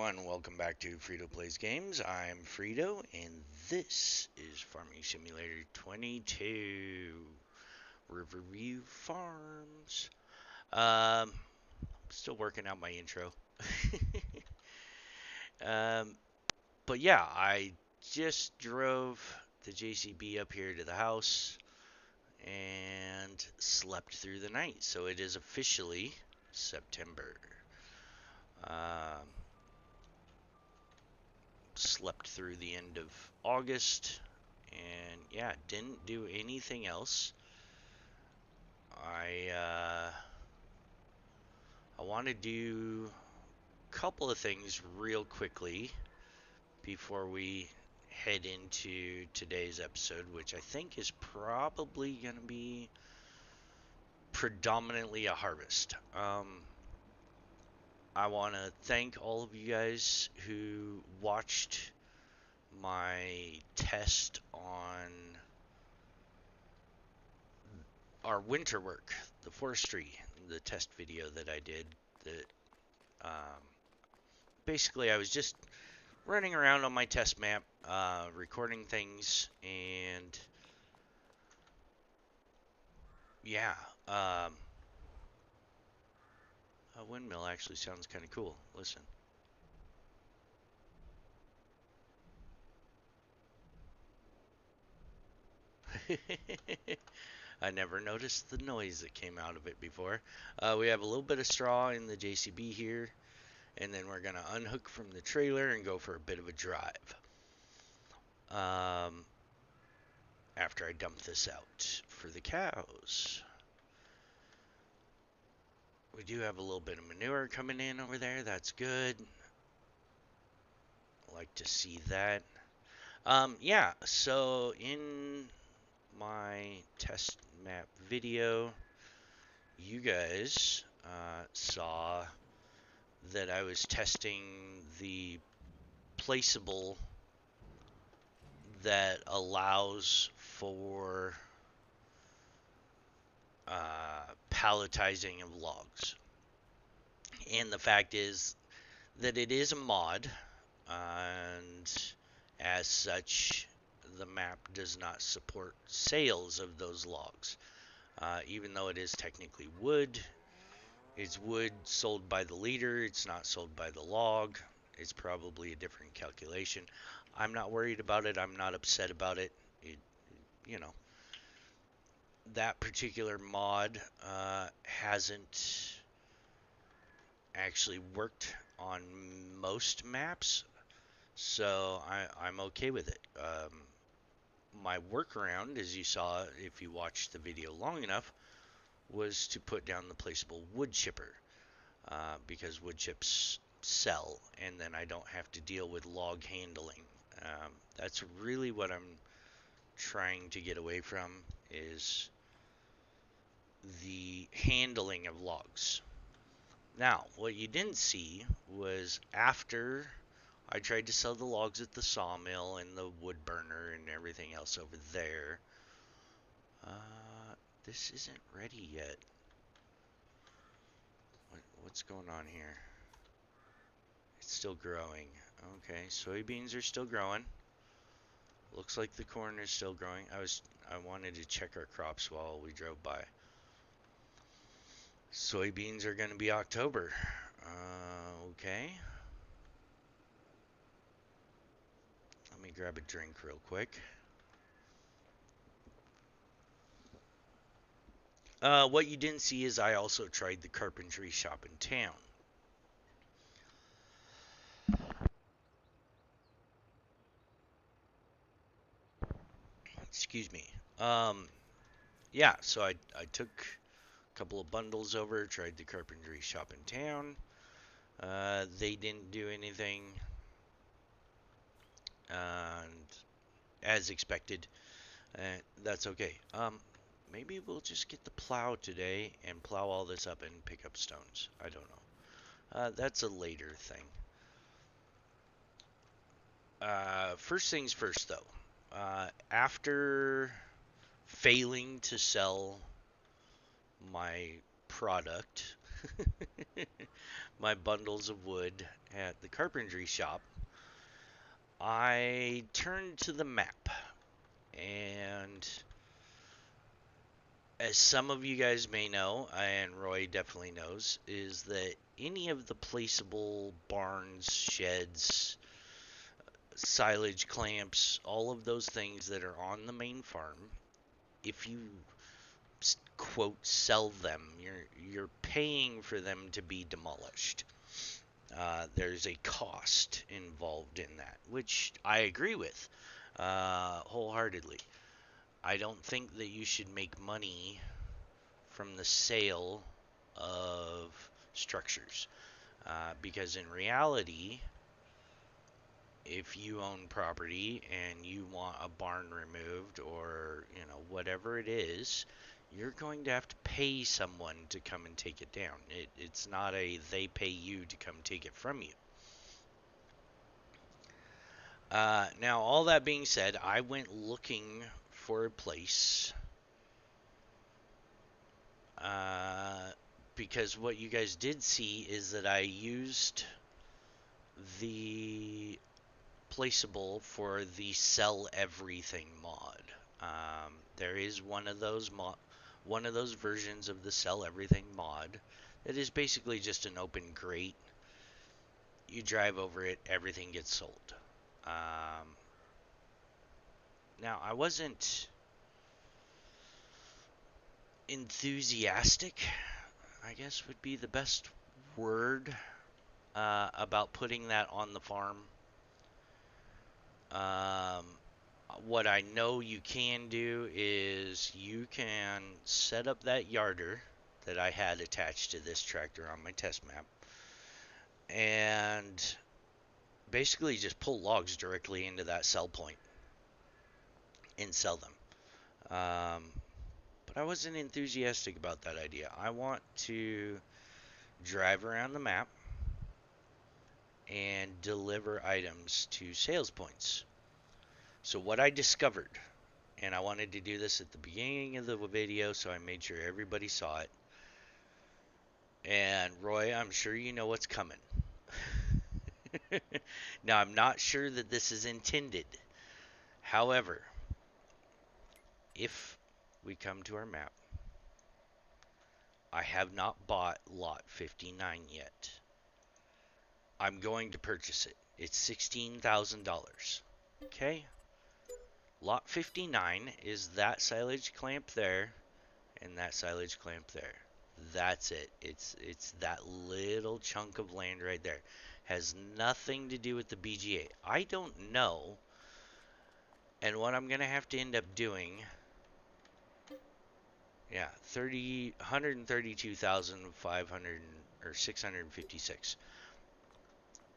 everyone, welcome back to Frito Plays Games. I'm Frito, and this is Farming Simulator 22, Riverview Farms. Still working out my intro. um, but yeah, I just drove the JCB up here to the house and slept through the night, so it is officially September. Um, Slept through the end of August, and yeah, didn't do anything else. I I want to do a couple of things real quickly before we head into today's episode, which I think is probably going to be predominantly a harvest. I want to thank all of you guys who watched my test on our winter work, the forestry, the test video that I did. That um, basically I was just running around on my test map, recording things, and yeah, a windmill actually sounds kind of cool. Listen. I never noticed the noise that came out of it before. We have a little bit of straw in the JCB here, and then we're going to unhook from the trailer and go for a bit of a drive. After I dump this out for the cows. We do have a little bit of manure coming in over there. That's good. I like to see that. Yeah, so in my test map video, you guys saw that I was testing the placeable that allows for palletizing of logs. And the fact is that it is a mod, and as such, the map does not support sales of those logs. Even though it is technically wood, it's wood sold by the leader, it's not sold by the log. It's probably a different calculation. I'm not worried about it, I'm not upset about it. You know, that particular mod hasn't actually worked on most maps, so I'm okay with it. My workaround, as you saw if you watched the video long enough, was to put down the placeable wood chipper, because wood chips sell, and then I don't have to deal with log handling. That's really what I'm trying to get away from, is the handling of logs. Now, what you didn't see was after I tried to sell the logs at the sawmill and the wood burner and everything else over there. This isn't ready yet. What's going on here? It's still growing. Okay, soybeans are still growing. Looks like the corn is still growing. I wanted to check our crops while we drove by. Soybeans are going to be October. Okay. Let me grab a drink real quick. What you didn't see is I also tried the carpentry shop in town. Excuse me. Yeah, so I took a couple of bundles over, tried the carpentry shop in town. They didn't do anything, and as expected, that's okay. Maybe we'll just get the plow today and plow all this up and pick up stones. I don't know. That's a later thing. First things first, though. After failing to sell my product, my bundles of wood at the carpentry shop, I turned to the map. And as some of you guys may know, and Roy definitely knows, is that any of the placeable barns, sheds, silage clamps, all of those things that are on the main farm, if you quote sell them, you're paying for them to be demolished. There's a cost involved in that, which I agree with wholeheartedly. I don't think that you should make money from the sale of structures, because in reality, if you own property and you want a barn removed or whatever it is, you're going to have to pay someone to come and take it down. It's not a they pay you to come take it from you. Now, all that being said, I went looking for a place, because what you guys did see is that I used the placeable for the sell everything mod. There is one of those versions of the sell everything mod that is basically just an open grate. You drive over it, everything gets sold. Now, I wasn't enthusiastic, I guess would be the best word, about putting that on the farm. What I know you can do is you can set up that yarder that I had attached to this tractor on my test map and basically just pull logs directly into that sell point and sell them. But I wasn't enthusiastic about that idea. I want to drive around the map and deliver items to sales points. So what I discovered, and I wanted to do this at the beginning of the video, so I made sure everybody saw it. And Roy, I'm sure you know what's coming. Now, I'm not sure that this is intended. However, if we come to our map, I have not bought lot 59 yet. I'm going to purchase it. It's $16,000. Okay? Lot 59 is that silage clamp there and that silage clamp there. That's it. It's that little chunk of land right there. Has nothing to do with the BGA. I don't know. And what I'm going to have to end up doing, yeah, 132,500 or 656.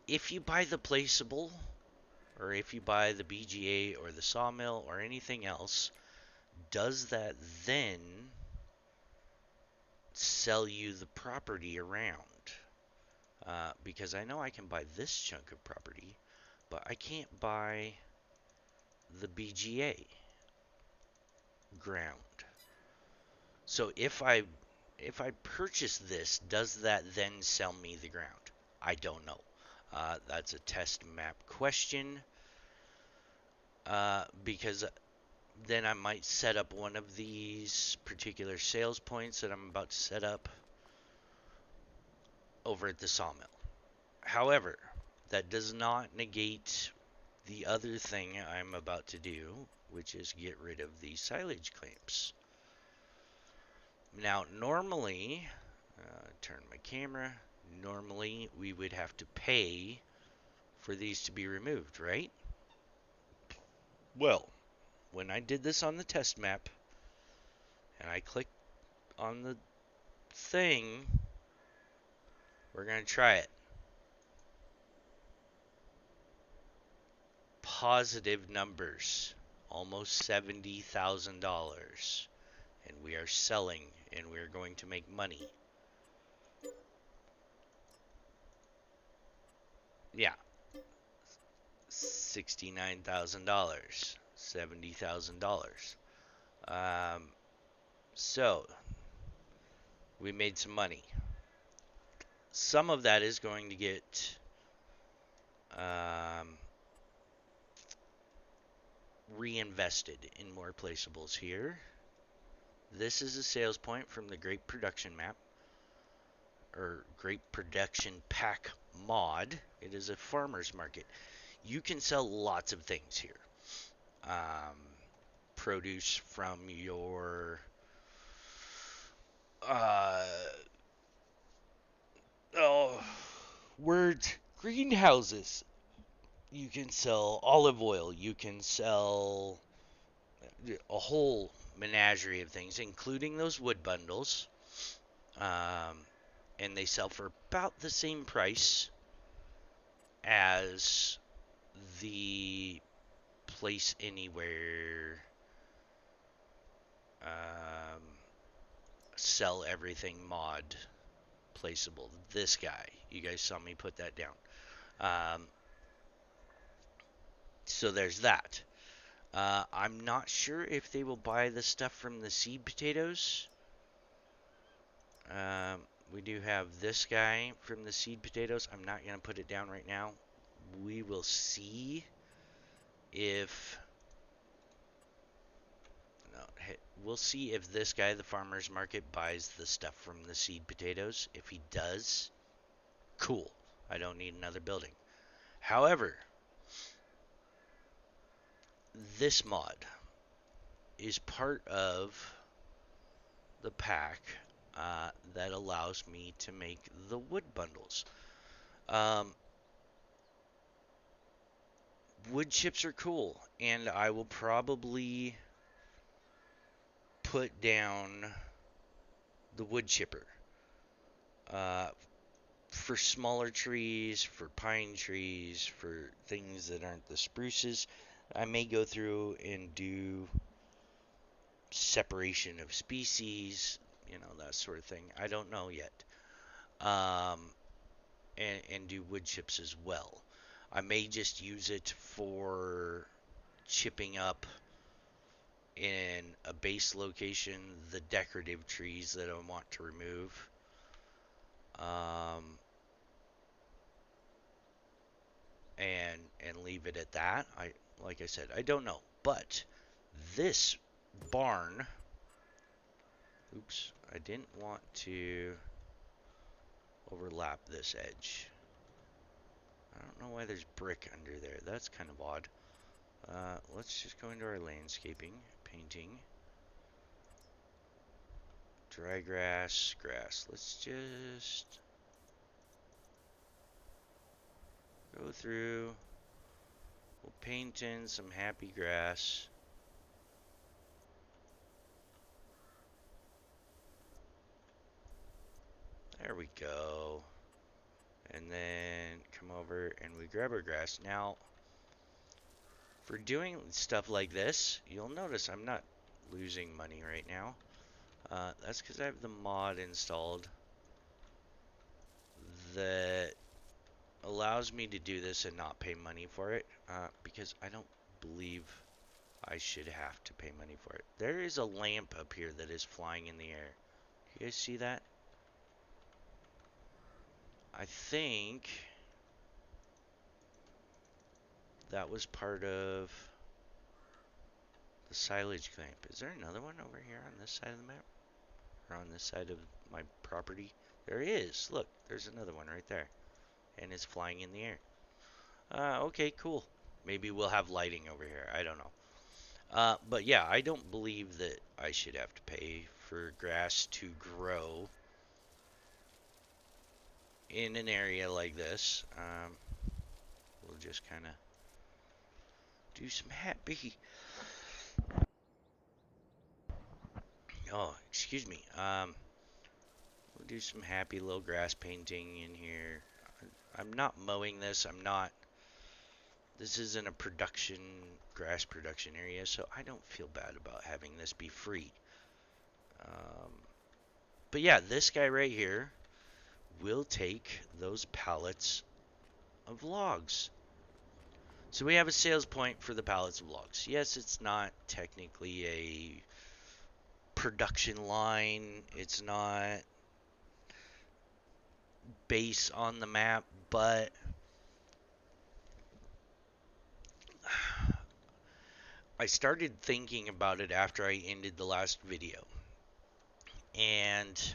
If you buy the placeable, or if you buy the BGA or the sawmill or anything else, does that then sell you the property around? Because I know I can buy this chunk of property, but I can't buy the BGA ground. So if I purchase this, does that then sell me the ground? I don't know. That's a test map question, because then I might set up one of these particular sales points that I'm about to set up over at the sawmill. However, that does not negate the other thing I'm about to do, which is get rid of these silage clamps. Now, normally, turn my camera, normally we would have to pay for these to be removed, right? Well, when I did this on the test map, and I clicked on the thing, we're going to try it. Positive numbers, almost $70,000, and we are selling, and we're going to make money. Yeah, $69,000, $70,000. So we made some money. some of that is going to get um, reinvested in more placeables here. This is a sales point from the Great Production Map, or Great Production Pack mod. It is a farmer's market. You can sell lots of things here. Um, Produce from your uh, oh, words, greenhouses. You can sell olive oil. You can sell a whole menagerie of things, including those wood bundles. Um, and they sell for about the same price as the Place Anywhere um, Sell Everything mod placeable. This guy. You guys saw me put that down. Um, so there's that. I'm not sure if they will buy the stuff from the seed potatoes. Um, we do have this guy from the seed potatoes. I'm not going to put it down right now. We will see if... No, we'll see if this guy, the farmer's market, buys the stuff from the seed potatoes. If he does, cool. I don't need another building. However, this mod is part of the pack that allows me to make the wood bundles. Wood chips are cool, and I will probably put down the wood chipper uh, for smaller trees, for pine trees, for things that aren't the spruces. I may go through and do separation of species, that sort of thing. I don't know yet. Um, and do wood chips as well. I may just use it for chipping up in a base location the decorative trees that I want to remove. Um, and leave it at that. Like I said, I don't know. But this barn, oops, I didn't want to overlap this edge. I don't know why there's brick under there. That's kind of odd. Let's just go into our landscaping, painting, dry grass, grass. Let's just go through. We'll paint in some happy grass. There we go. And then come over and we grab our grass. Now, for doing stuff like this, you'll notice I'm not losing money right now. That's because I have the mod installed that allows me to do this and not pay money for it, because I don't believe I should have to pay money for it. There is a lamp up here that is flying in the air. You guys see that? I think that was part of the silage clamp. Is there another one over here on this side of the map? Or on this side of my property? There is. Look, there's another one right there. And it's flying in the air. Okay, cool. Maybe we'll have lighting over here. I don't know. But yeah, I don't believe that I should have to pay for grass to grow in an area like this. We'll just kind of do some happy... Oh, excuse me. We'll do some happy little grass painting in here. I'm not mowing this. This isn't a grass production area, so I don't feel bad about having this be free. But yeah, this guy right here will take those pallets of logs. So we have a sales point for the pallets of logs. Yes, it's not technically a production line. It's not base on the map, but I started thinking about it after I ended the last video, and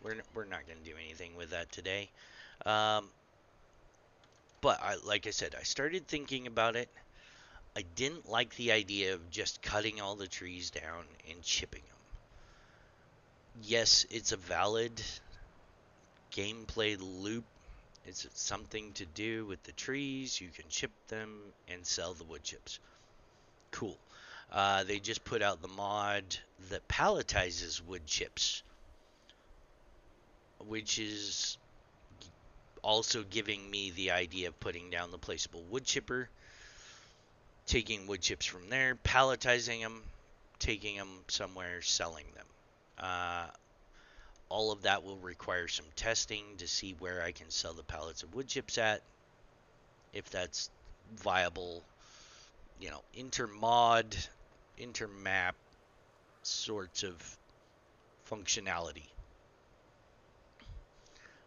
we're not going to do anything with that today. Um, but like I said, I started thinking about it. I didn't like the idea of just cutting all the trees down and chipping them. Yes, it's a valid gameplay loop. It's something to do with the trees. You can chip them and sell the wood chips. Cool. They just put out the mod that palletizes wood chips, which is also giving me the idea of putting down the placeable wood chipper, taking wood chips from there, palletizing them, taking them somewhere, selling them. Uh, all of that will require some testing to see where I can sell the pallets of wood chips at, if that's viable, intermod, intermap sorts of functionality.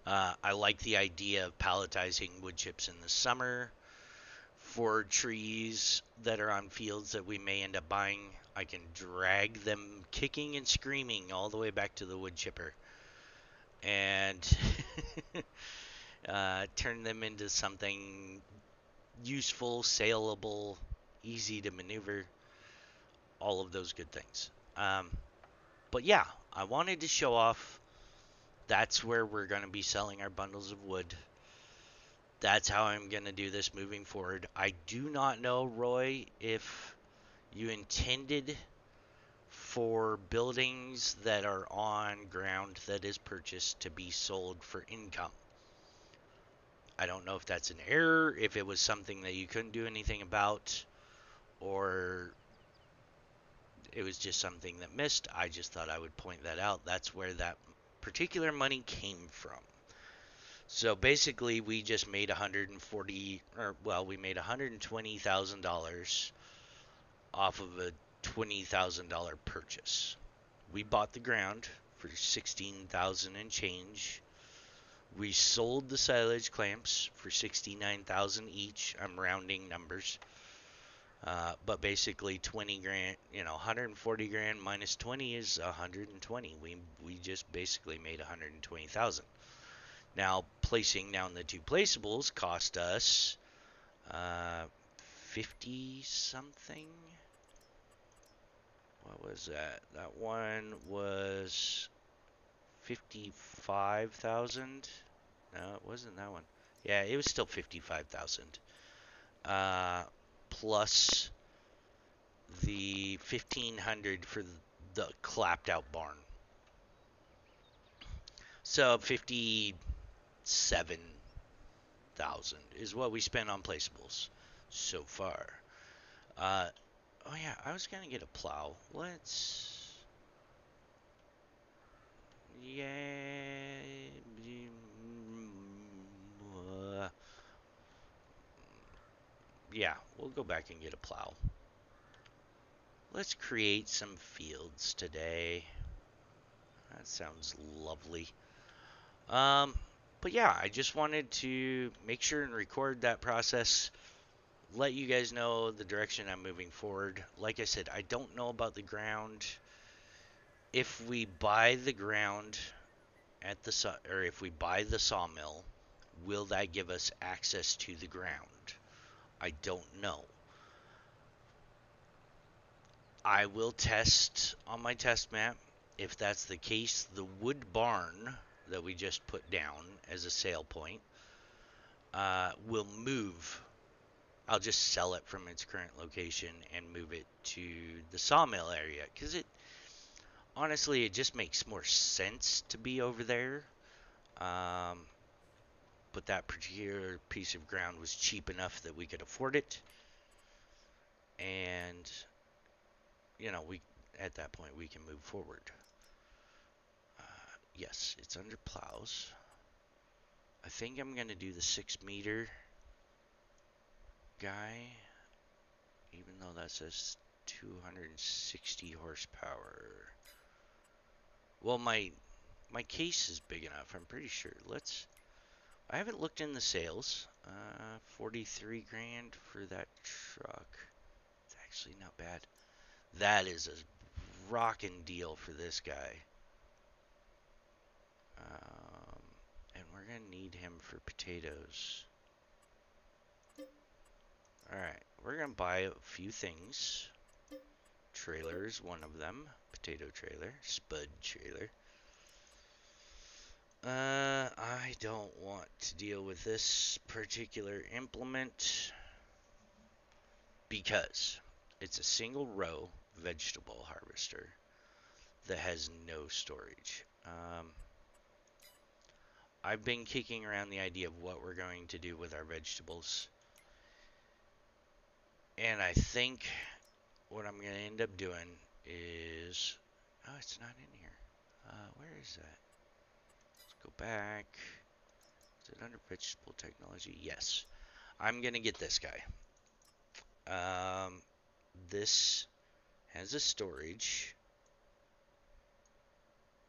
I like the idea of palletizing wood chips in the summer for trees that are on fields that we may end up buying. I can drag them kicking and screaming all the way back to the wood chipper and turn them into something useful, saleable, easy to maneuver, all of those good things. But yeah, I wanted to show off. That's where we're going to be selling our bundles of wood. That's how I'm going to do this moving forward. I do not know, Roy, if you intended for buildings that are on ground that is purchased to be sold for income. I don't know if that's an error, if it was something that you couldn't do anything about, or it was just something that missed. I just thought I would point that out. That's where that particular money came from. So basically, we just made we made $120,000 off of a $20,000 purchase. We bought the ground for $16,000 and change. We sold the silage clamps for $69,000 each. I'm rounding numbers. But basically 20 grand, 140 grand minus 20 is 120. We just basically made 120,000. Now, placing down the two placeables cost us 50 something. What was that? That one was 55,000. No, it wasn't that one. Yeah, it was still 55,000. Plus the 1,500 for the clapped out barn. So 57,000 is what we spent on placeables so far. Oh yeah, I was gonna get a plow. Yeah, yeah, we'll go back and get a plow. Let's create some fields today. That sounds lovely. But yeah, I just wanted to make sure and record that process. Let you guys know the direction I'm moving forward. Like I said, I don't know about the ground. If we buy the ground at or if we buy the sawmill, will that give us access to the ground? I don't know. I will test on my test map. If that's the case, the wood barn that we just put down as a sale point will move. I'll just sell it from its current location and move it to the sawmill area, because honestly, it just makes more sense to be over there. But that particular piece of ground was cheap enough that we could afford it. And, we at that point, we can move forward. Yes, it's under plows. I think I'm going to do the 6-meter guy, even though that says 260 horsepower. Well, my my case is big enough, I'm pretty sure. I haven't looked in the sales. 43 grand for that truck. It's actually not bad. That is a rockin' deal for this guy. And we're gonna need him for potatoes. Alright, we're gonna buy a few things. Trailer is one of them. Potato trailer. Spud trailer. I don't want to deal with this particular implement because it's a single row vegetable harvester that has no storage. I've been kicking around the idea of what we're going to do with our vegetables, and I think what I'm going to end up doing is... Oh, it's not in here. Where is that? Let's go back. Is it under vegetable technology? Yes. I'm going to get this guy. This has a storage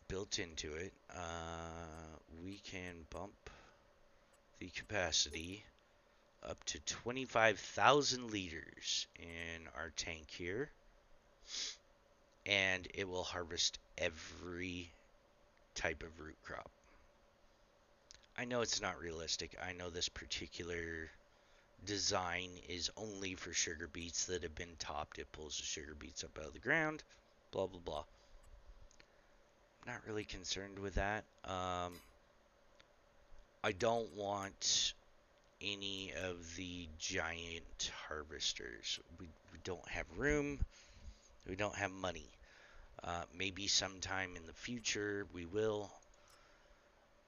built into it. We can bump the capacity up to 25,000 liters in our tank here, and it will harvest every type of root crop. I know it's not realistic. I know this particular design is only for sugar beets that have been topped. It pulls the sugar beets up out of the ground, blah blah blah. Not really concerned with that. I don't want any of the giant harvesters. We don't have room. We don't have money. Maybe sometime in the future we will.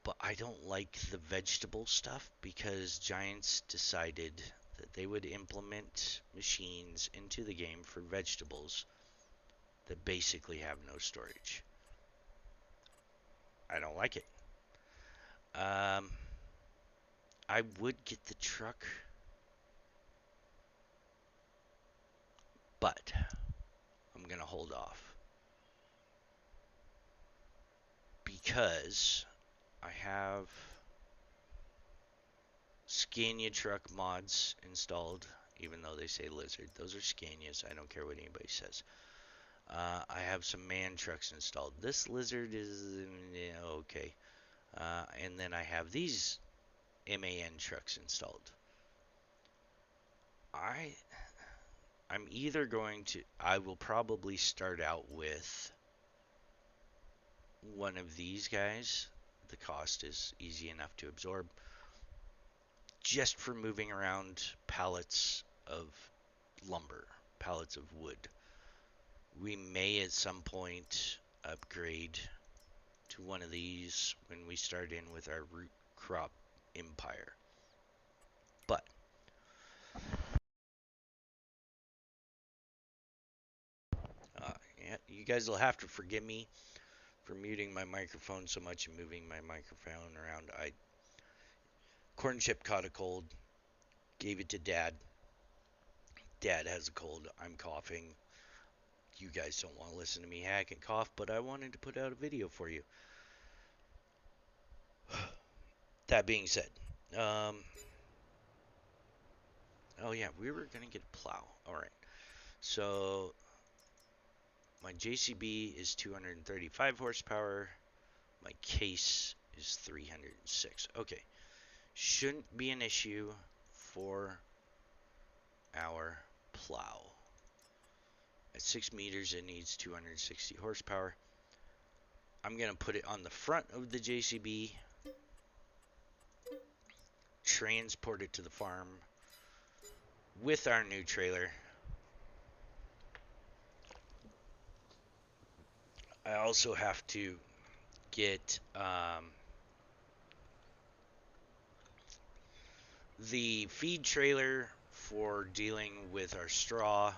But I don't like the vegetable stuff because Giants decided that they would implement machines into the game for vegetables that basically have no storage. I don't like it. I would get the truck, but I'm going to hold off because I have Scania truck mods installed, even though they say Lizard. Those are Scanias. I don't care what anybody says. I have some MAN trucks installed. This Lizard is okay. And then I have these MAN trucks installed. I'm either going to... I will probably start out with one of these guys. The cost is easy enough to absorb. Just for moving around pallets of lumber, pallets of wood. We may at some point upgrade to one of these when we start in with our root crop empire. But yeah, you guys will have to forgive me for muting my microphone so much and moving my microphone around. Corn chip caught a cold, gave it to Dad. Dad has a cold. I'm coughing. You guys don't want to listen to me hack and cough, but I wanted to put out a video for you. That being said, oh yeah, we were gonna get a plow. All right, so my JCB is 235 horsepower. My case is 306. Okay, shouldn't be an issue for our plow. At 6 meters, it needs 260 horsepower. I'm gonna put it on the front of the JCB. Transport it to the farm with our new trailer. I also have to get the feed trailer for dealing with our straw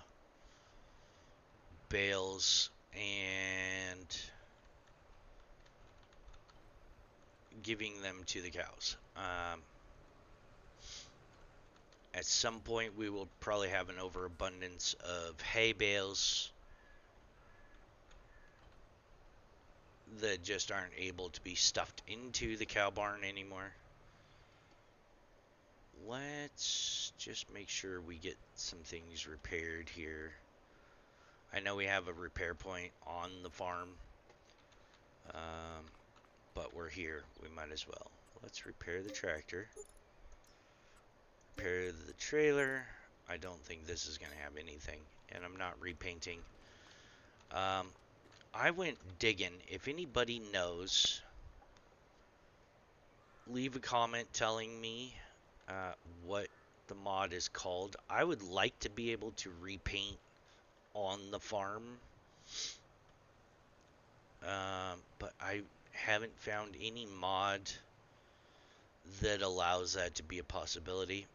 bales and giving them to the cows. At some point, we will probably have an overabundance of hay bales that just aren't able to be stuffed into the cow barn anymore. Let's just make sure we get some things repaired here. I know we have a repair point on the farm, but we're here. We might as well. Let's repair the tractor. Repair the trailer. I don't think this is going to have anything, and I'm not repainting. I went digging. If anybody knows, leave a comment telling me what the mod is called. I would like to be able to repaint on the farm, but I haven't found any mod that allows that to be a possibility.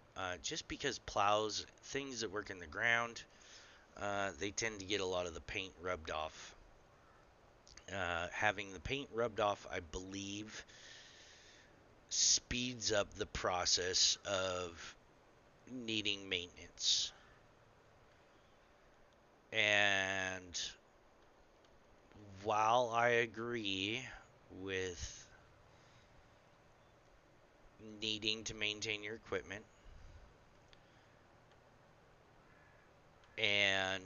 Just because plows, things that work in the ground, they tend to get a lot of the paint rubbed off. Having the paint rubbed off, I believe, speeds up the process of needing maintenance. And while I agree with needing to maintain your equipment, and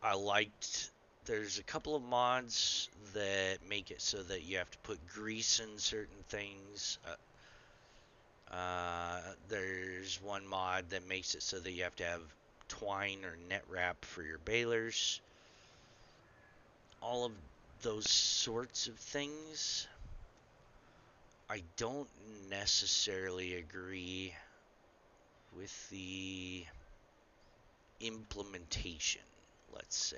I liked, there's a couple of mods that make it so that you have to put grease in certain things. There's one mod that makes it so that you have to have twine or net wrap for your balers. All of those sorts of things, I don't necessarily agree with the implementation, let's say,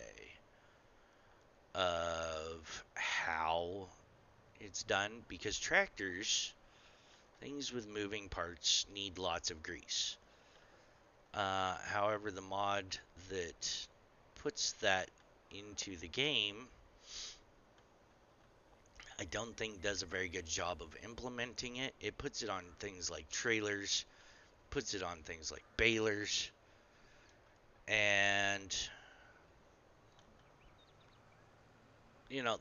of how it's done, because tractors, things with moving parts, need lots of grease. However, the mod that puts that into the game, I don't think does a very good job of implementing it. It puts it on things like trailers, puts it on things like balers, and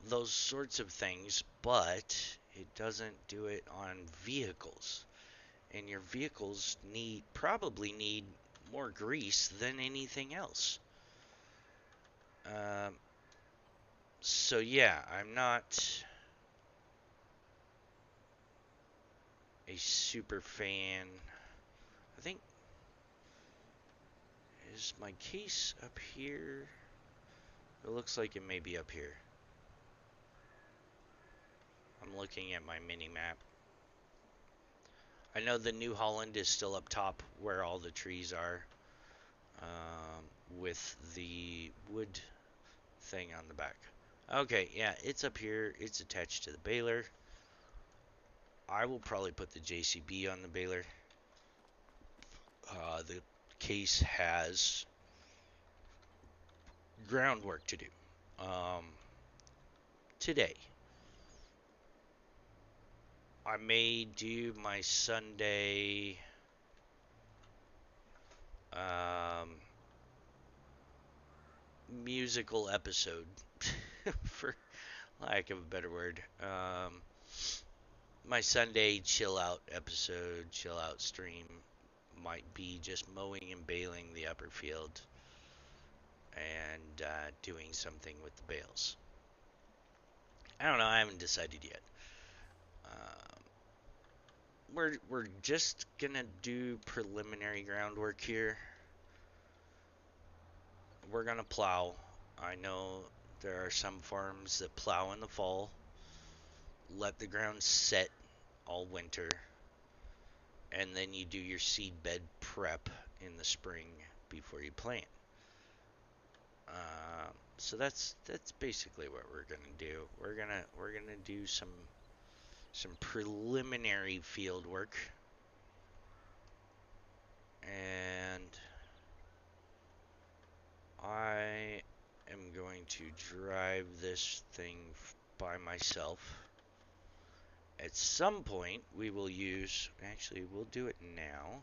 those sorts of things, but it doesn't do it on vehicles. And your vehicles probably need more grease than anything else. So yeah, I'm not a super fan. I think, is my case up here? It looks like it may be up here. I'm looking at my mini map. I know the New Holland is still up top where all the trees are, with the wood thing on the back. Okay, yeah, it's up here. It's attached to the baler. I will probably put the JCB on the baler. The case has groundwork to do today. I may do my Sunday musical episode, for lack of a better word. My Sunday chill out episode, chill out stream might be just mowing and baling the upper field and doing something with the bales. I don't know. I haven't decided yet. We're just gonna do preliminary groundwork here. We're gonna plow. I know there are some farms that plow in the fall, let the ground set all winter, and then you do your seed bed prep in the spring before you plant. So that's basically what we're gonna do. We're gonna do some preliminary field work, and I am going to drive this thing by myself. At some point, we will use, actually, we'll do it now.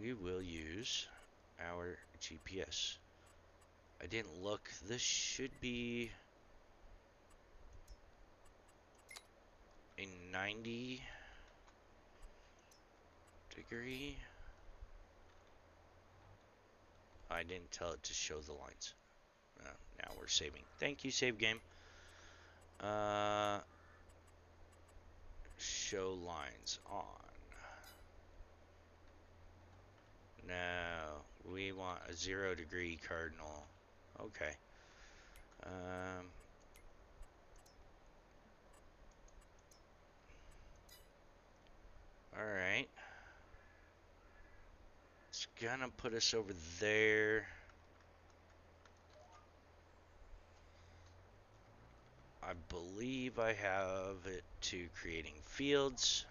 We will use our GPS. I didn't look. This should be 90 degree. I didn't tell it to show the lines. Now we're saving. Thank you, save game. Show lines on. No, we want a 0 degree cardinal. Okay. Alright. It's gonna put us over there. I believe I have it to creating fields.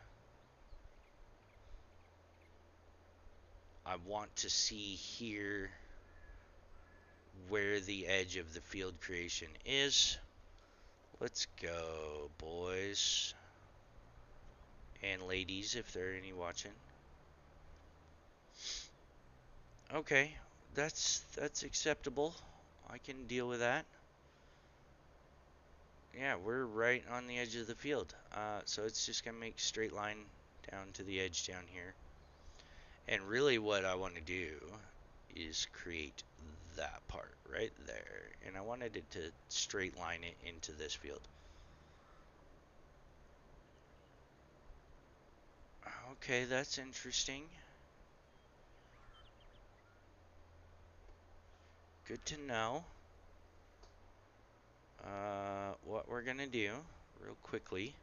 I want to see here where the edge of the field creation is. Let's go, boys and ladies, if there are any watching. Okay, that's acceptable. I can deal with that. Yeah, we're right on the edge of the field. So it's just gonna make a straight line down to the edge down here. And really what I want to do is create that part right there. And I wanted it to straight line it into this field. Okay, that's interesting. Good to know. What we're gonna do real quickly,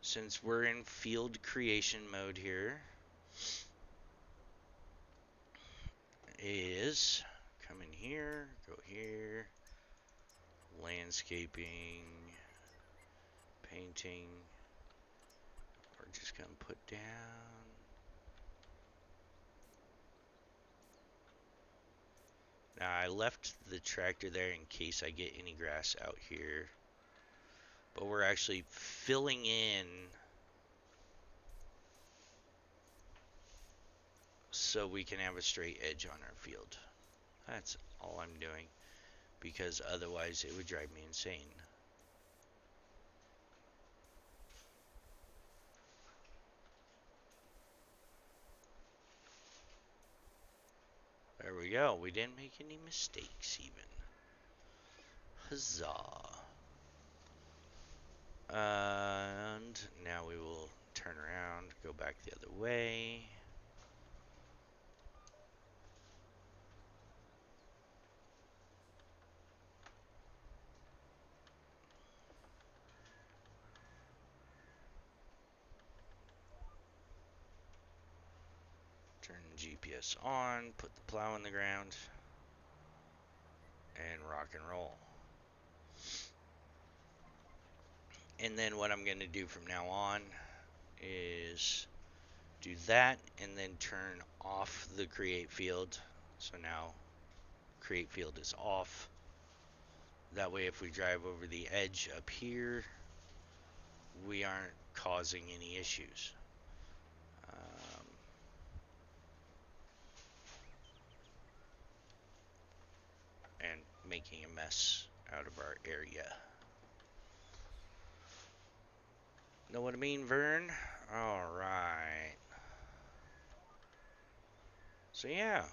since we're in field creation mode here, is come in here, go here, landscaping, painting. We're just gonna put down. Now I left the tractor there in case I get any grass out here, but we're actually filling in so we can have a straight edge on our field. That's all I'm doing, because otherwise it would drive me insane. There we go. We didn't make any mistakes even. Huzzah. And now we will turn around, go back the other way. Turn the GPS on, put the plow in the ground, and rock and roll. And then what I'm going to do from now on is do that and then turn off the create field. So now create field is off. That way if we drive over the edge up here, we aren't causing any issues. And making a mess out of our area. Know what I mean, Vern? Alright. So yeah,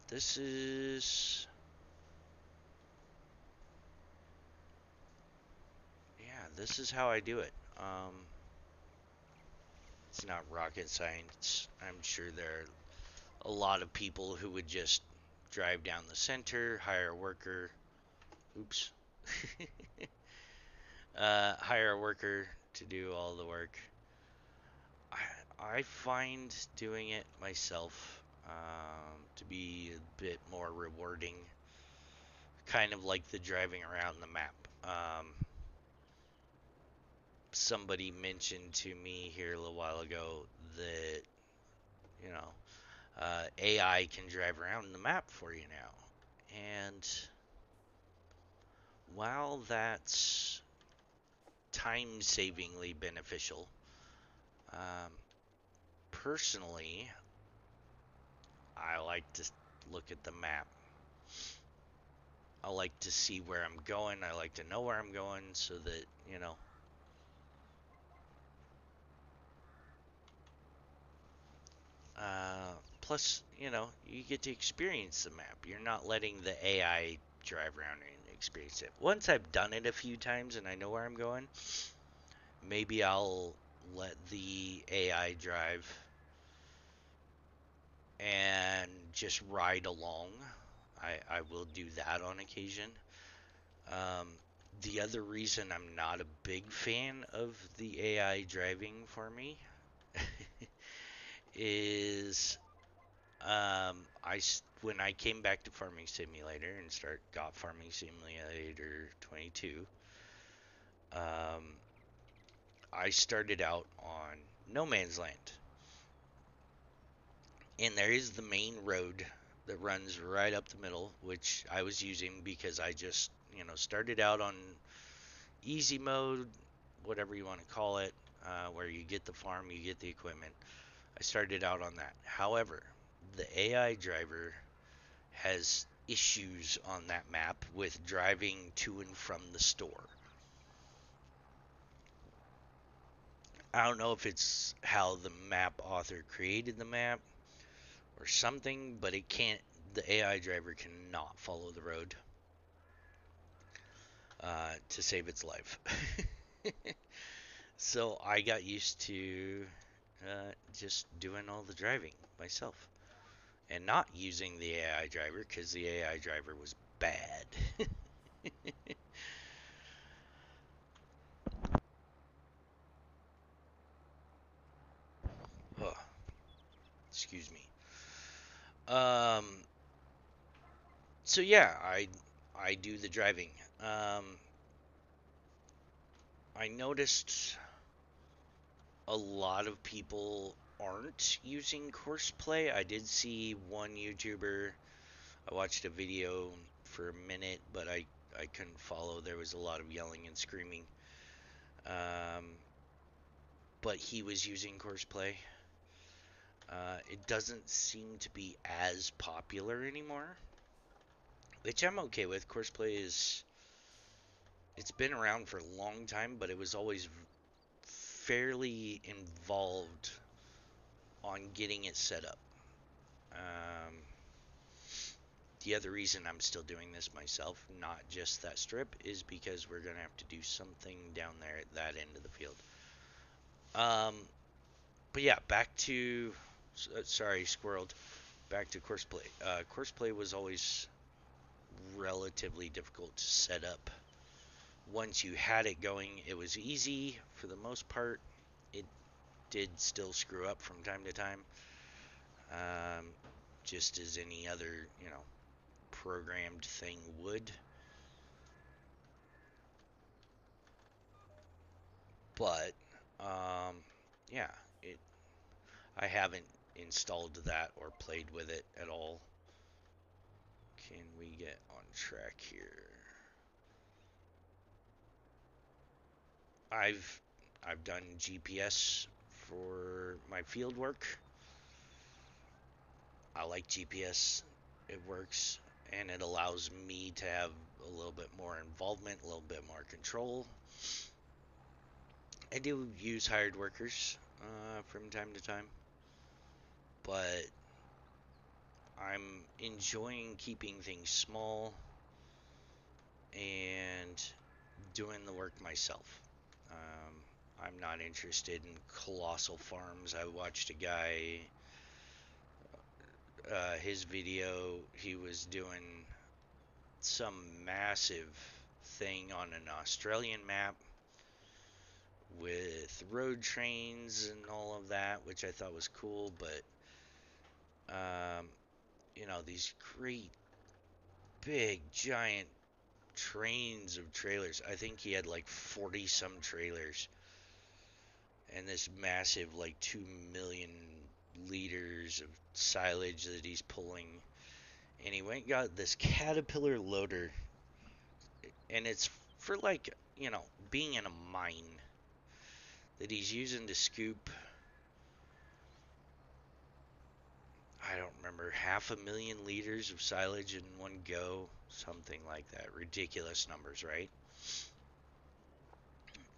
this is... Yeah, this is how I do it. It's not rocket science. I'm sure there are a lot of people who would just drive down the center, hire a worker. Oops. Hire a worker to do all the work. I find doing it myself to be a bit more rewarding. Kind of like the driving around the map. Somebody mentioned to me here a little while ago that, you know, AI can drive around the map for you now. And while that's time-savingly beneficial, personally, I like to look at the map I like to see where I'm going. I like to know where I'm going so that, plus, you get to experience the map. You're not letting the AI drive around and experience it. Once I've done it a few times and I know where I'm going, maybe I'll let the AI drive and just ride along. I will do that on occasion. Um, the other reason I'm not a big fan of the AI driving for me is when I came back to Farming Simulator and got Farming Simulator 22, um, I started out on No Man's Land, and there is the main road that runs right up the middle, which I was using because I just started out on easy mode, whatever you want to call it, where you get the farm, you get the equipment. I started out on that. However, the AI driver has issues on that map with driving to and from the store. I don't know if it's how the map author created the map or something, but the AI driver cannot follow the road to save its life. So I got used to just doing all the driving myself and not using the AI driver because the AI driver was bad. Oh, excuse me. Um, so yeah, I do the driving. Um, I noticed a lot of people aren't using Courseplay. I did see one YouTuber. I watched a video for a minute, but I couldn't follow. There was a lot of yelling and screaming. Um, but he was using Courseplay. It doesn't seem to be as popular anymore, which I'm okay with. Courseplay it's been around for a long time, but it was always fairly involved on getting it set up. Um, the other reason I'm still doing this myself, not just that strip, is because we're gonna have to do something down there at that end of the field. Um, but yeah, back to sorry, squirreled. Back to Courseplay. Courseplay was always relatively difficult to set up. Once you had it going, it was easy for the most part. It did still screw up from time to time, um, just as any other, programmed thing would. But yeah, it. I haven't installed that or played with it at all. Can we get on track here? I've I've done GPS for my field work. I like GPS. It works and it allows me to have a little bit more involvement, a little bit more control. I do use hired workers from time to time, but I'm enjoying keeping things small and doing the work myself. Um, I'm not interested in colossal farms. I watched a guy, his video, he was doing some massive thing on an Australian map with road trains and all of that, which I thought was cool. But um, these great big giant trains of trailers. I think he had like 40 some trailers and this massive like 2 million liters of silage that he's pulling. And he went and got this Caterpillar loader, and it's for like, being in a mine that he's using to scoop. I don't remember, 500,000 liters of silage in one go, something like that. Ridiculous numbers, right?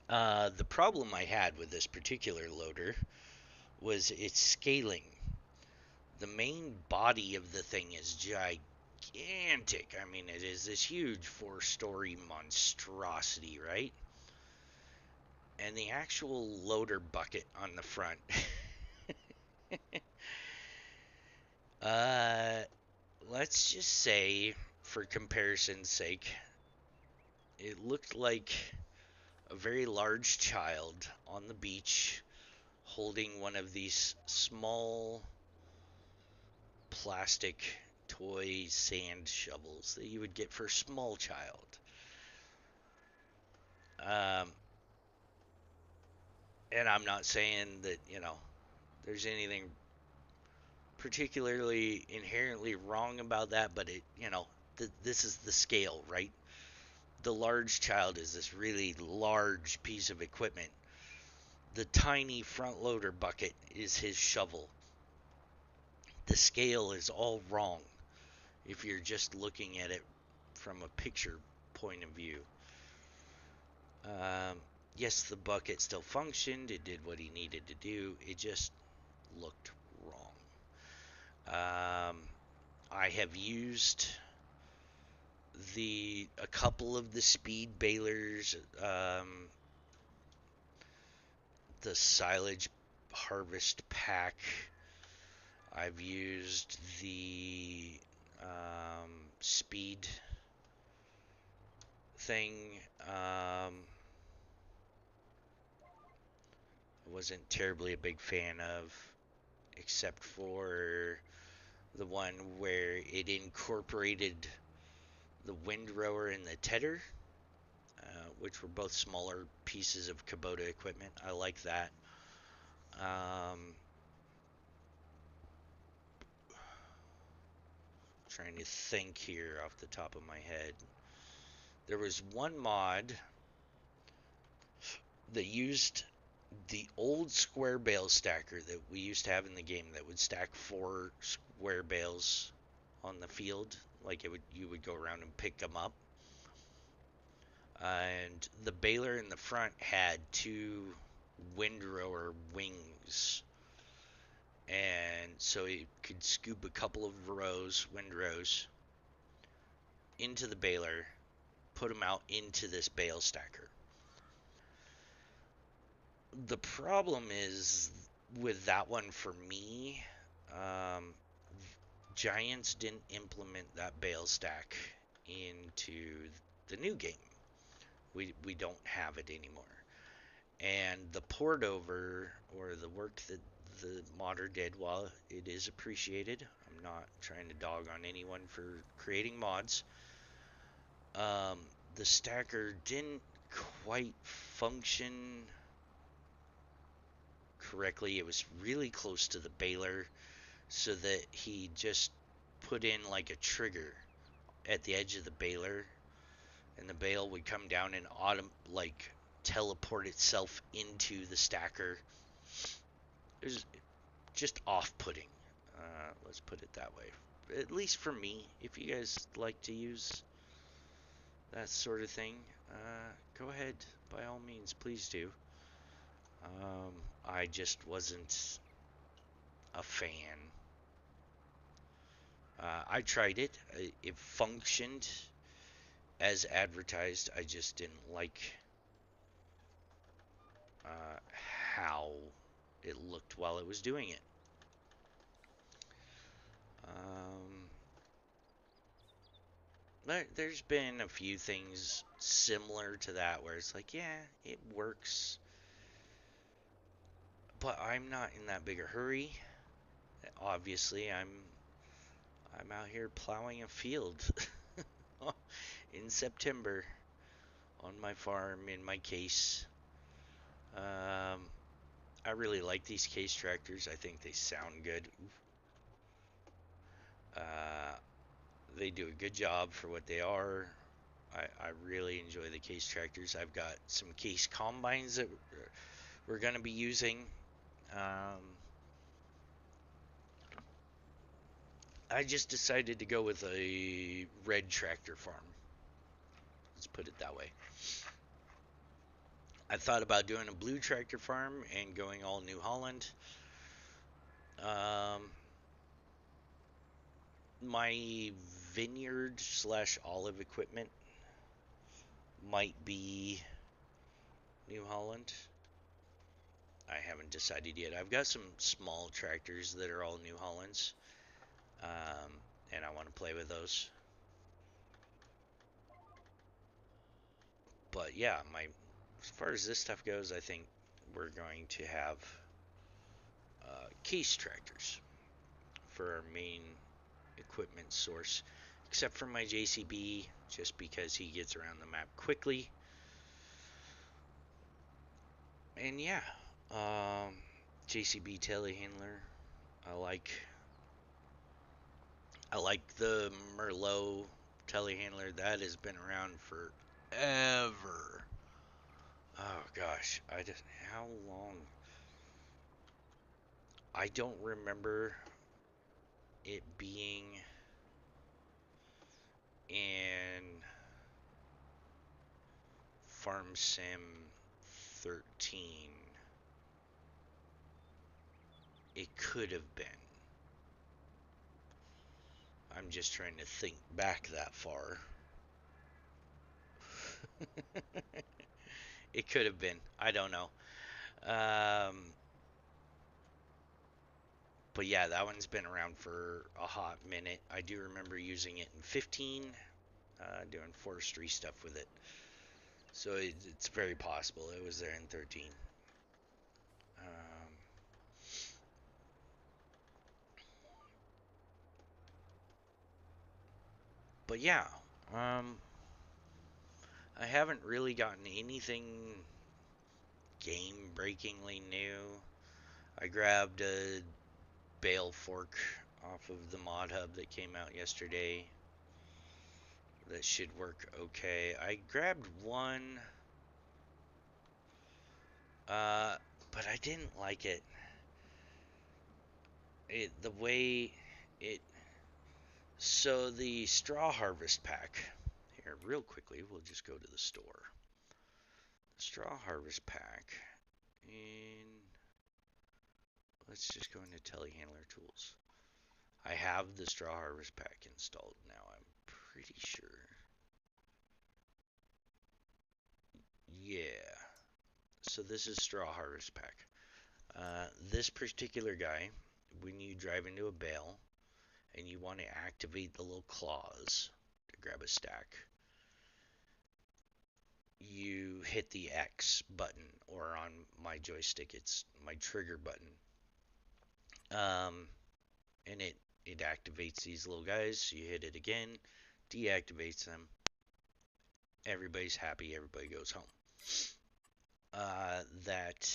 The problem I had with this particular loader was its scaling. The main body of the thing is gigantic. I mean, it is this huge 4-story monstrosity, right? And the actual loader bucket on the front, uh, let's just say, for comparison's sake, it looked like a very large child on the beach holding one of these small plastic toy sand shovels that you would get for a small child. Um, and I'm not saying that, there's anything particularly inherently wrong about that, but this is the scale, right? The large child is this really large piece of equipment. The tiny front loader bucket is his shovel. The scale is all wrong if you're just looking at it from a picture point of view. Um, yes, the bucket still functioned. It did what he needed to do. It just looked wrong. I have used a couple of the speed balers, the silage harvest pack. I've used the speed thing. I wasn't terribly a big fan of, except for the one where it incorporated the windrower and the tedder, which were both smaller pieces of Kubota equipment. I like that. Trying to think here off the top of my head. There was one mod that used the old square bale stacker that we used to have in the game that would stack 4 square bales on the field. Like you would go around and pick them up. And the baler in the front had 2 windrower wings. And so you could scoop a couple of windrows, into the baler, put them out into this bale stacker. The problem is with that one for me, Giants didn't implement that bale stack into the new game. We don't have it anymore. And the port over, or the work that the modder did, while it is appreciated, I'm not trying to dog on anyone for creating mods, the stacker didn't quite function correctly. It was really close to the baler, so that he just put in like a trigger at the edge of the baler, and the bale would come down and teleport itself into the stacker. It was just off-putting. Let's put it that way. At least for me. If you guys like to use that sort of thing, go ahead. By all means, please do. I just wasn't a fan. I tried it. It functioned as advertised. I just didn't like how it looked while it was doing it. There's been a few things similar to that where it's like, yeah, it works, but I'm not in that big a hurry. Obviously, I'm out here plowing a field in September on my farm in my case. I really like these case tractors. I think they sound good. They do a good job for what they are. I really enjoy the case tractors. I've got some case combines that we're going to be using. I just decided to go with a red tractor farm. Let's put it that way. I thought about doing a blue tractor farm and going all New Holland. Um, my vineyard slash olive equipment might be New Holland. I haven't decided yet. I've got some small tractors that are all New Hollands, um, and I want to play with those. But yeah, as far as this stuff goes, I think we're going to have case tractors for our main equipment source, except for my JCB, just because he gets around the map quickly. And yeah, um, JCB telehandler. I like I like the Merlot telehandler. That has been around forever. Oh gosh, how long? I don't remember it being in Farm Sim 13. It could have been. I'm just trying to think back that far. It could have been. I don't know. Um, but yeah, that one's been around for a hot minute. I do remember using it in 15, doing forestry stuff with it. So it's very possible it was there in 13. Um, but yeah, um, I haven't really gotten anything game breakingly new. I grabbed a bale fork off of the mod hub that came out yesterday. That should work okay. I grabbed one, uh, but I didn't like it. The way it. So the straw harvest pack. Here, real quickly, we'll just go to the store. Straw harvest pack. And let's just go into telehandler tools. I have the straw harvest pack installed now, I'm pretty sure. Yeah. So this is straw harvest pack. This particular guy, when you drive into a bale and you want to activate the little claws to grab a stack, you hit the X button, or on my joystick, it's my trigger button. And it activates these little guys. You hit it again, deactivates them. Everybody's happy. Everybody goes home. That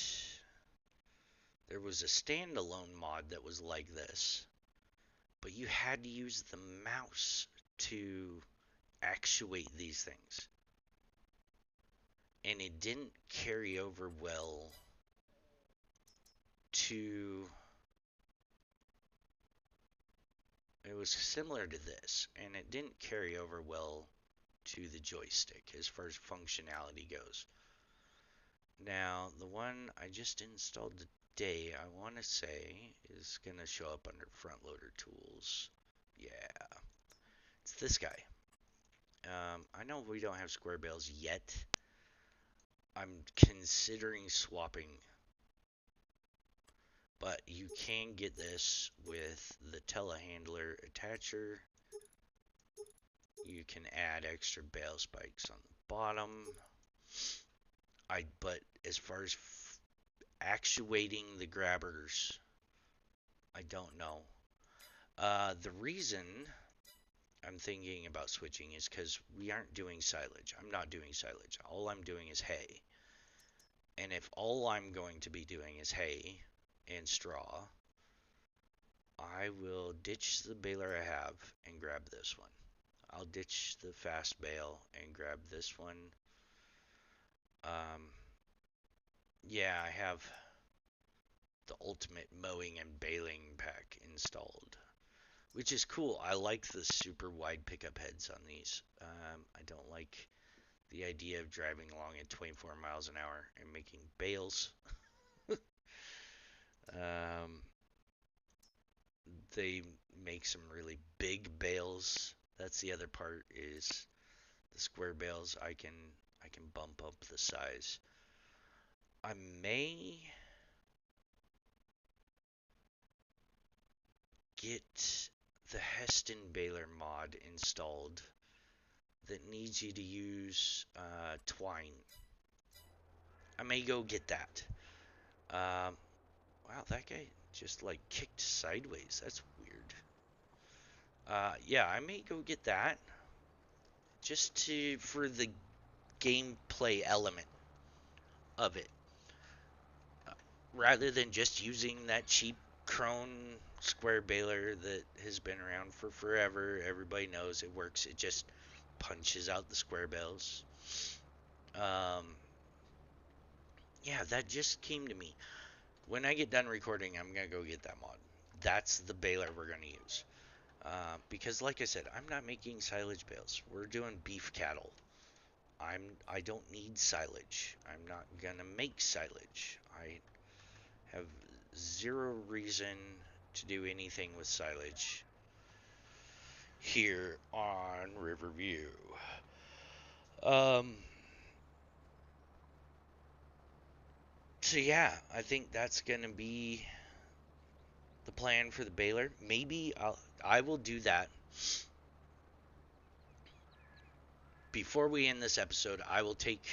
there was a standalone mod that was like this, but you had to use the mouse to actuate these things, and it didn't carry over well to. It was similar to this, and it didn't carry over well to the joystick as far as functionality goes. Now, the one I just installed today, I want to say, is going to show up under front loader tools. Yeah, it's this guy. I know we don't have square bales yet. I'm considering swapping, but you can get this with the telehandler attacher. You can add extra bale spikes on the bottom. But as far as actuating the grabbers, I don't know. The reason I'm thinking about switching is because we aren't doing silage. I'm not doing silage. All I'm doing is hay. And if all I'm going to be doing is hay and straw, I will ditch the baler I have and grab this one. I'll ditch the fast bale and grab this one. Um, yeah, I have the ultimate mowing and baling pack installed. which is cool. I like the super wide pickup heads on these. I don't like the idea of driving along at 24 miles an hour and making bales. Um, they make some really big bales. That's the other part is the square bales. I can bump up the size. I may get the Heston baler mod installed that needs you to use twine. I may go get that. Um, wow, that guy just like kicked sideways. That's weird. Yeah, I may go get that just to for the gameplay element of it, uh, rather than just using that cheap Krone square baler that has been around for forever. Everybody knows it works. It just punches out the square bales. Um, yeah, that just came to me. When I get done recording, I'm gonna go get that mod. That's the baler we're gonna use. Because, like I said, I'm not making silage bales. We're doing beef cattle. I don't need silage. I'm not gonna make silage. I have zero reason to do anything with silage here on Riverview. Um, so yeah, I think that's gonna be the plan for the baler. Maybe I will do that before we end this episode. I will take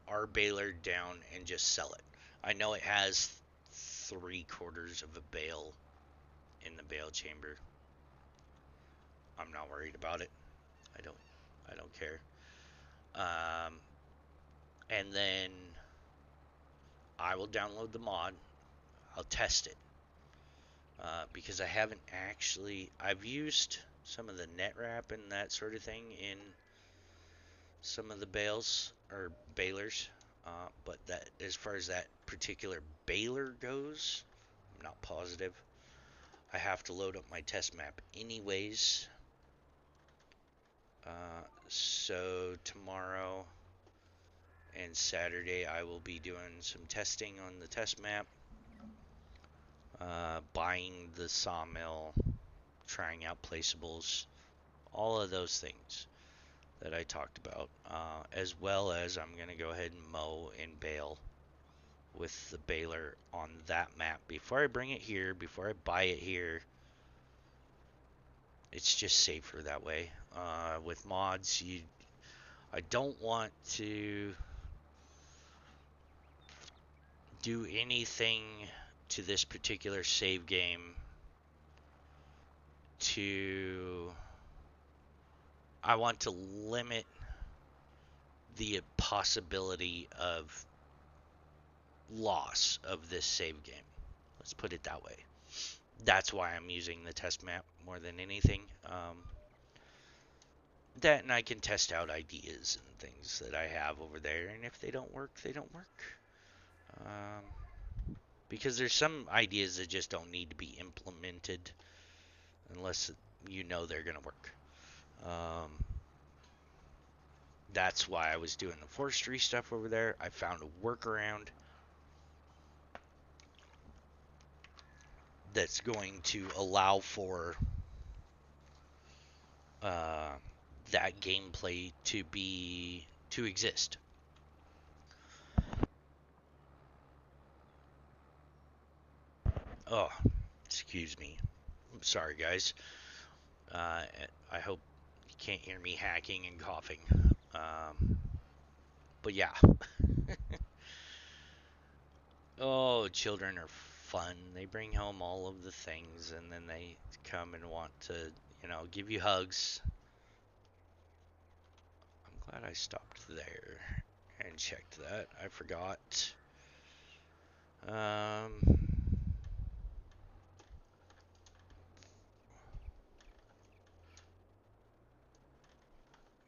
our baler down and just sell it. I know it has 3/4 of a bale in the bale chamber. I'm not worried about it. I don't I don't care. Um, and then I will download the mod. I'll test it because I haven't actually. I've used some of the net wrap and that sort of thing in some of the bales or balers, but that as far as that particular baler goes, I'm not positive. I have to load up my test map anyways. So tomorrow and Saturday I will be doing some testing on the test map, buying the sawmill, trying out placeables, all of those things that I talked about, as well as I'm going to go ahead and mow and bale with the baler on that map before I bring it here, before I buy it here. It's just safer that way. With mods, I don't want to do anything to this particular save game to. I want to limit the possibility of loss of this save game. Let's put it that way. That's why I'm using the test map more than anything. That and I can test out ideas and things that I have over there, and if they don't work, they don't work. Because there's some ideas that just don't need to be implemented unless you know they're going to work. That's why I was doing the forestry stuff over there. I found a workaround that's going to allow for that gameplay to exist. Oh, excuse me. I'm sorry, guys. Uh, I hope you can't hear me hacking and coughing. But yeah. Oh, children are fun. They bring home all of the things and then they come and want to, give you hugs. I'm glad I stopped there and checked that. I forgot. Um,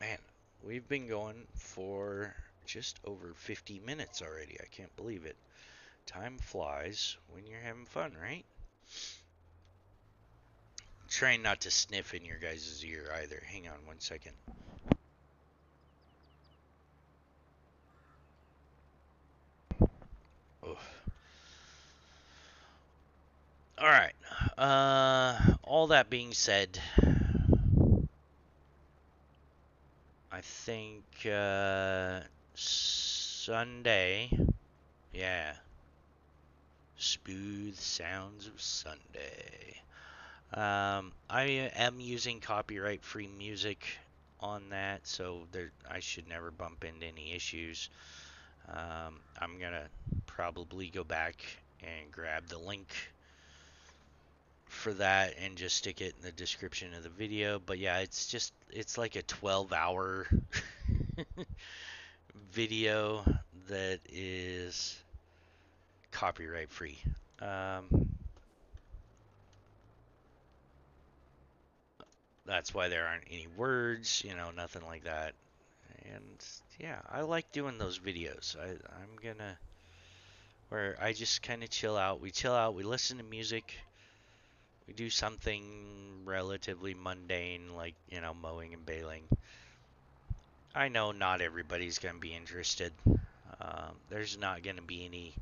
Man, we've been going for just over 50 minutes already. I can't believe it. Time flies when you're having fun, right? Trying not to sniff in your guys' ear either. Hang on 1 second. Oh. All right. All that being said, I think Sunday. Yeah. Smooth sounds of Sunday. I am using copyright-free music on that, so I should never bump into any issues. I'm gonna probably go back and grab the link for that and just stick it in the description of the video. But yeah, it's like a 12-hour video that is copyright free. That's why there aren't any words, nothing like that. And yeah, I like doing those videos. I'm gonna where I just kind of chill out. We chill out. We listen to music. We do something relatively mundane, like mowing and baling. I know not everybody's gonna be interested. There's not gonna be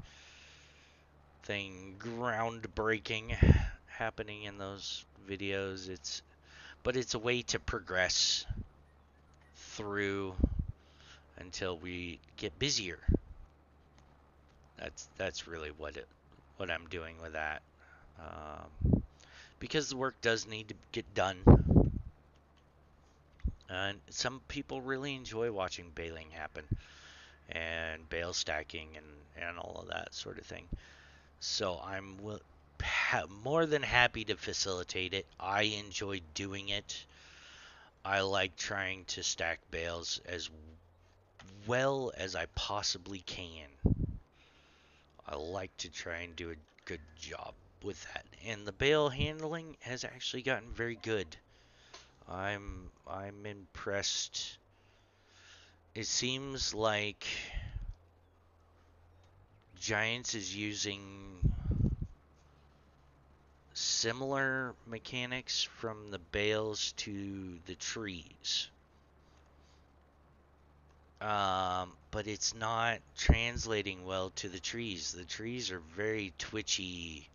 anything groundbreaking happening in those videos. But it's a way to progress through until we get busier. That's really what I'm doing with that. Because the work does need to get done, and some people really enjoy watching baling happen and bale stacking and all of that sort of thing. So I'm more than happy to facilitate it. I enjoy doing it. I like trying to stack bales as well as I possibly can. I like to try and do a good job with that. And the bale handling has actually gotten very good. I'm impressed. It seems like Giants is using similar mechanics from the bales to the trees. But it's not translating well to the trees. The trees are very twitchy,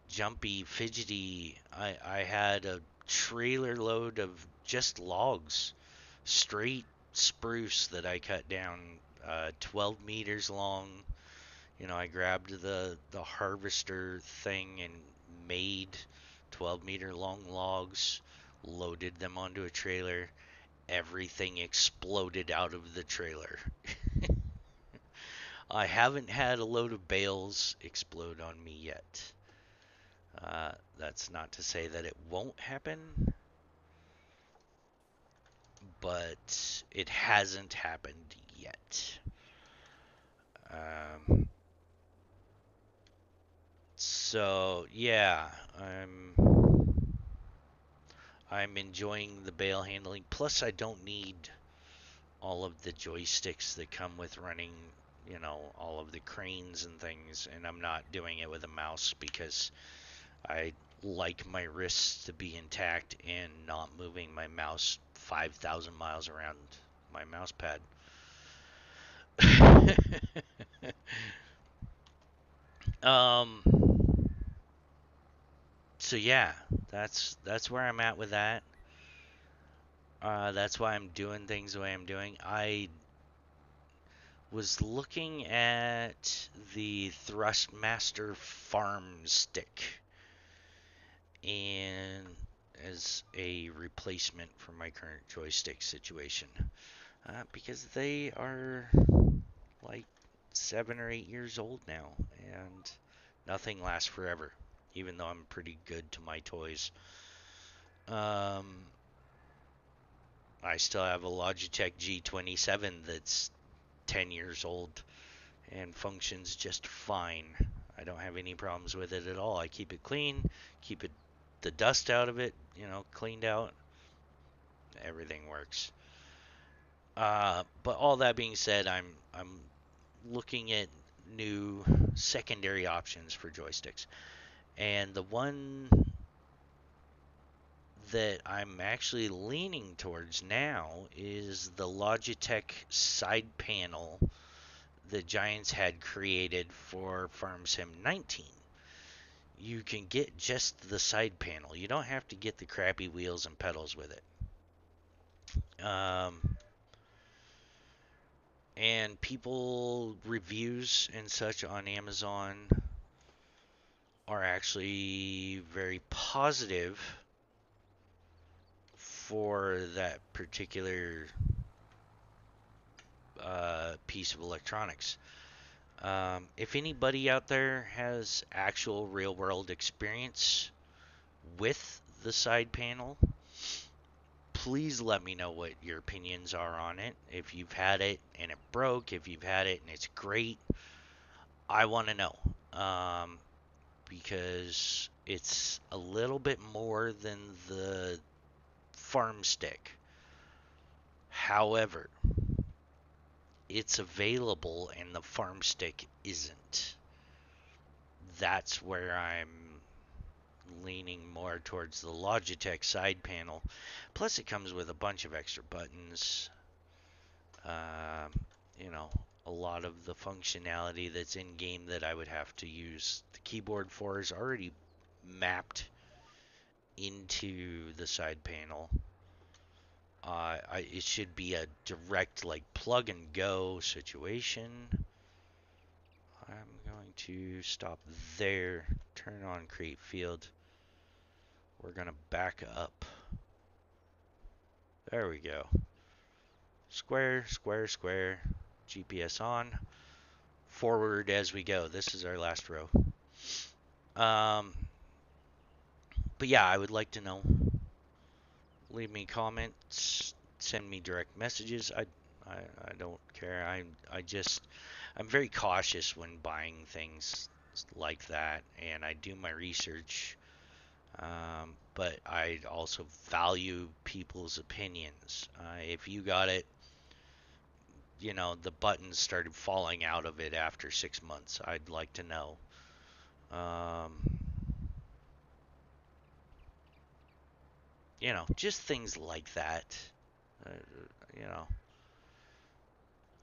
jumpy, fidgety. I had a trailer load of just logs, straight spruce that I cut down, 12 meters long. I grabbed the harvester thing and made 12-meter long logs, loaded them onto a trailer. Everything exploded out of the trailer. I haven't had a load of bales explode on me yet. That's not to say that it won't happen, but it hasn't happened yet. So yeah, I'm enjoying the bale handling. Plus, I don't need all of the joysticks that come with running, all of the cranes and things, and I'm not doing it with a mouse because I like my wrists to be intact and not moving my mouse 5,000 miles around my mouse pad. um so yeah, that's where I'm at with that. That's why I'm doing things the way I'm doing. I was looking at the Thrustmaster Farm Stick and as a replacement for my current joystick situation, because they are like 7 or 8 years old now, and nothing lasts forever. Even though I'm pretty good to my toys, I still have a Logitech G27 that's 10 years old and functions just fine. I don't have any problems with it at all. I keep it clean, keep the dust out of it, cleaned out. Everything works. But all that being said, I'm looking at new secondary options for joysticks. And the one that I'm actually leaning towards now is the Logitech side panel that Giants had created for Farm Sim 19. You can get just the side panel. You don't have to get the crappy wheels and pedals with it. And people reviews and such on Amazon are actually very positive for that particular piece of electronics. If anybody out there has actual real world experience with the side panel, please let me know what your opinions are on it. If you've had it and it broke, if you've had it and it's great, I want to know. Because it's a little bit more than the farm stick. However, it's available and the farm stick isn't. That's where I'm leaning more towards the Logitech side panel. Plus, it comes with a bunch of extra buttons. Um, you know, a lot of the functionality that's in game that I would have to use the keyboard for is already mapped into the side panel. It should be a direct, like, plug and go situation. I'm going to stop there, turn on create field. We're going to back up. There we go. Square, square, square. GPS on. Forward as we go. This is our last row. But yeah, I would like to know. Leave me comments. Send me direct messages. I don't care. I'm very cautious when buying things like that, and I do my research. But I also value people's opinions. If you got it, the buttons started falling out of it after 6 months, I'd like to know. Just things like that. Uh, you know,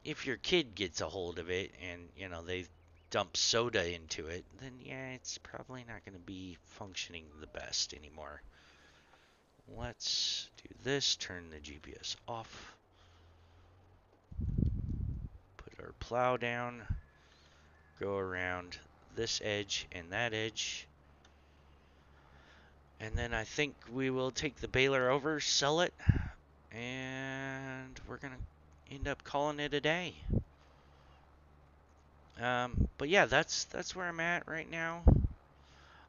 if your kid gets a hold of it and, they dump soda into it, then yeah, it's probably not going to be functioning the best anymore. Let's do this, turn the GPS off, put our plow down, go around this edge and that edge, and then I think we will take the baler over, sell it, and we're going to end up calling it a day. But yeah, that's where I'm at right now.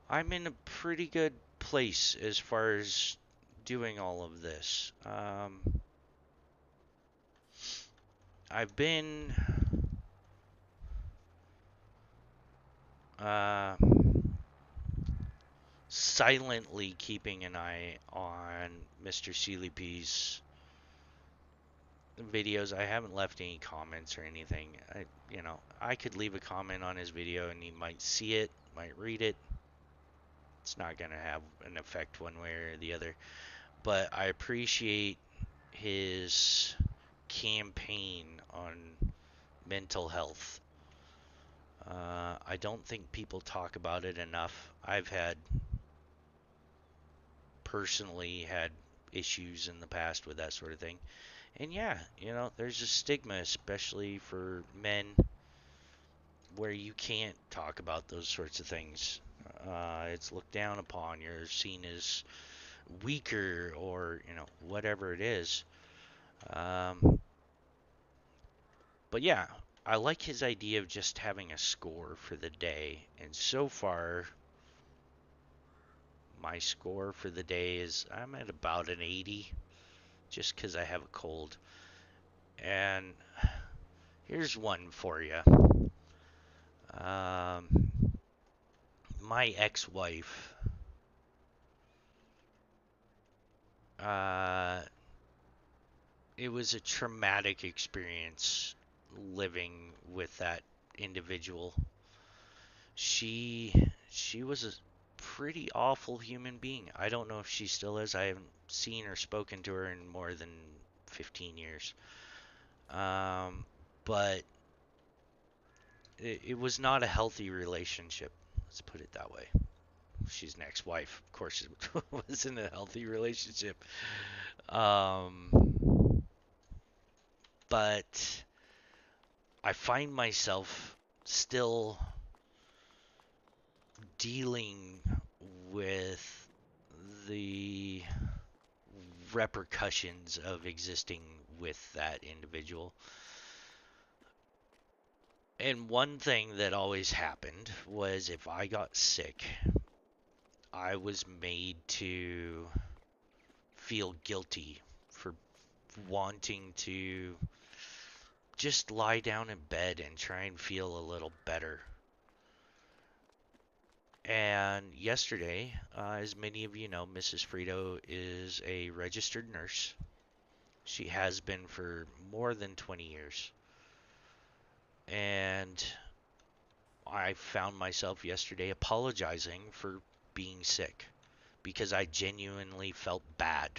I'm in a pretty good place as far as doing all of this. I've been silently keeping an eye on Mr. Sealyp's videos. I haven't left any comments or anything. I could leave a comment on his video and he might see it, might read it. It's not going to have an effect one way or the other. But I appreciate his campaign on mental health. I don't think people talk about it enough. I've personally had issues in the past with that sort of thing. And yeah, there's a stigma, especially for men, where you can't talk about those sorts of things. It's looked down upon. You're seen as weaker or, whatever it is. But yeah, I like his idea of just having a score for the day. And so far, my score for the day is I'm at about an 80, just because I have a cold. And here's one for you. My ex-wife, it was a traumatic experience living with that individual. She was a pretty awful human being. I don't know if she still is. I haven't seen or spoken to her in more than 15 years. But it was not a healthy relationship. Let's put it that way. She's an ex-wife. Of course, it wasn't a healthy relationship. But I find myself still dealing with the repercussions of existing with that individual. And one thing that always happened was if I got sick, I was made to feel guilty for wanting to just lie down in bed and try and feel a little better. And yesterday, as many of you know, Mrs. Frito is a registered nurse. She has been for more than 20 years. And I found myself yesterday apologizing for being sick because I genuinely felt bad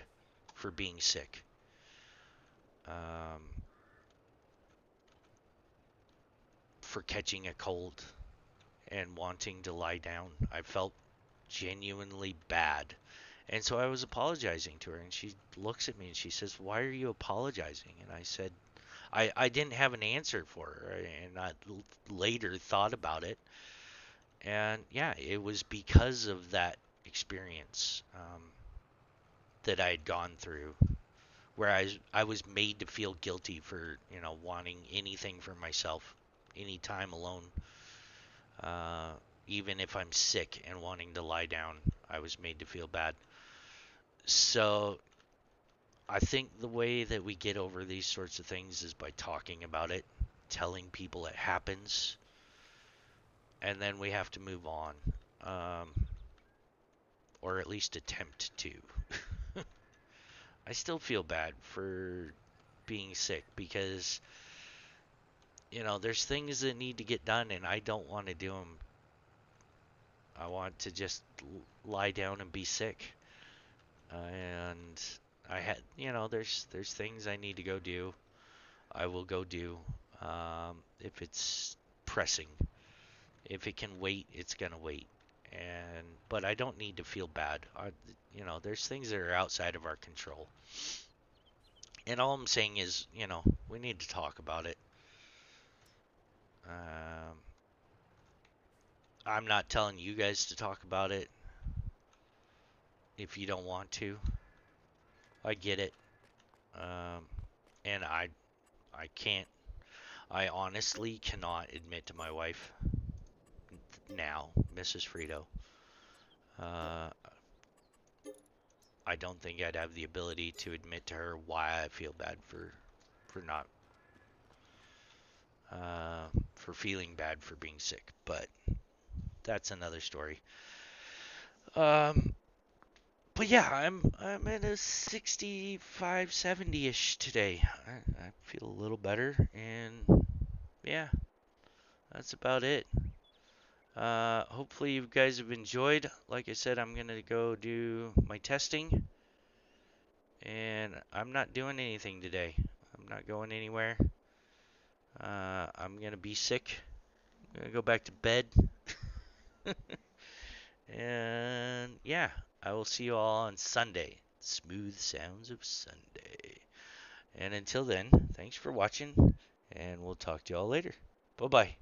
for being sick. For catching a cold and wanting to lie down. I felt genuinely bad. And so I was apologizing to her, and she looks at me and she says, "Why are you apologizing?" And I said, I didn't have an answer for her, and I later thought about it. And yeah, it was because of that experience that I had gone through, where I was made to feel guilty for, wanting anything for myself, any time alone. Even if I'm sick and wanting to lie down, I was made to feel bad. So I think the way that we get over these sorts of things is by talking about it, telling people it happens, and then we have to move on, or at least attempt to. I still feel bad for being sick because, there's things that need to get done, and I don't want to do them. I want to just lie down and be sick. And I had, there's things I need to go do. I will go do. If it's pressing, if it can wait, it's gonna wait. But I don't need to feel bad. There's things that are outside of our control. And all I'm saying is, we need to talk about it. I'm not telling you guys to talk about it if you don't want to. I get it. And I can't. I honestly cannot admit to my wife now, Mrs. Frito. Uh, I don't think I'd have the ability to admit to her why I feel bad for not for feeling bad for being sick, but that's another story. But yeah, I'm at a 65, 70-ish today. I feel a little better, and yeah, that's about it. Hopefully you guys have enjoyed. Like I said, I'm gonna go do my testing, and I'm not doing anything today. I'm not going anywhere. I'm gonna be sick. I'm gonna go back to bed. And yeah, I will see you all on Sunday. Smooth sounds of Sunday. And until then, thanks for watching, and we'll talk to you all later. Bye bye.